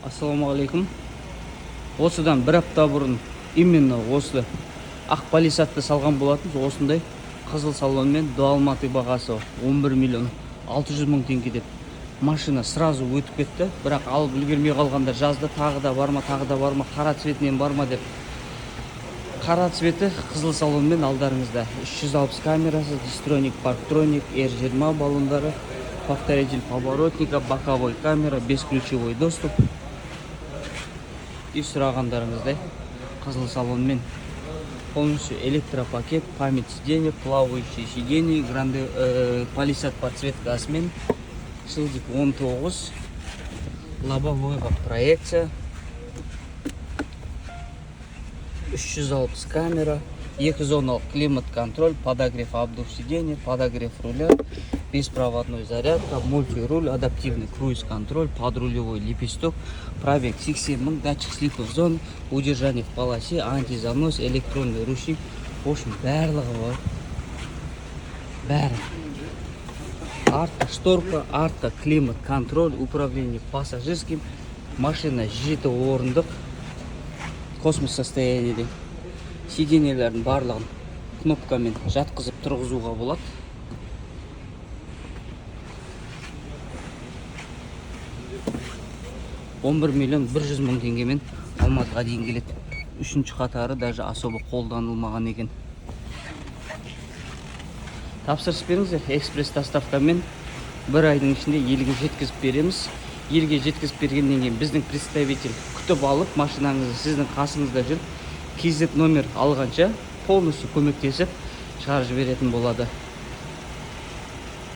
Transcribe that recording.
Ассаламағалейкум. Осыдан бір апта бұрын именно осы ақ полисатты салған болатын. Осындай қызыл салонмен до Алматы бағасы 11 миллион 600 мың теңге деп машина сразу өтіп кетті. Бірақ алып үлгермей қалғандар жазды, тағы да барма, қара цветінен барма деп. Қара цветі қызыл салонмен алдарыңызда. 360 камерасы, дистроник, парктроник, R20 баллондары, повторитель поворотника, боковой камера, бесключевой доступ. И сұрағандарыңыздай қызыл салонмен полностью электропакет, память сиденья, плавающие сиденья, полисат подсветкасымен, шилдик 19, лобовойға проекция, 360 камера, 2 зоналық климат контроль, подогрев обдув сиденья, подогрев руля, беспроводной зарядка, мультируль, адаптивный круиз контроль, подрулевой лепесток, пробег 87 мың, датчик слипов зон, удержание в полосе, антизанос, электронный ручник. В общем, барлығы бар. Бәрі. Артта шторка, артта климат контроль, управление пассажирским. Машина 7 орындық. Космос состояниеде. Сиденьелердің барлығын кнопкамен жатқызып тұрғызуға болады. 11 миллион 100 мың теңгемен Алматыға дейін келеді. Үшінші қатары даже особо қолданылмаған екен. Тапсырыс беріңіздер, экспресс доставкамен бір айдың ішінде елге жеткізіп береміз. Елге жеткізіп бергеннен кейін біздің представитель күтіп алып, машинаңызды сіздің қасыңызда жүріп, KZ номер алғанша полностью көмектесіп шығарып жіберетін болады.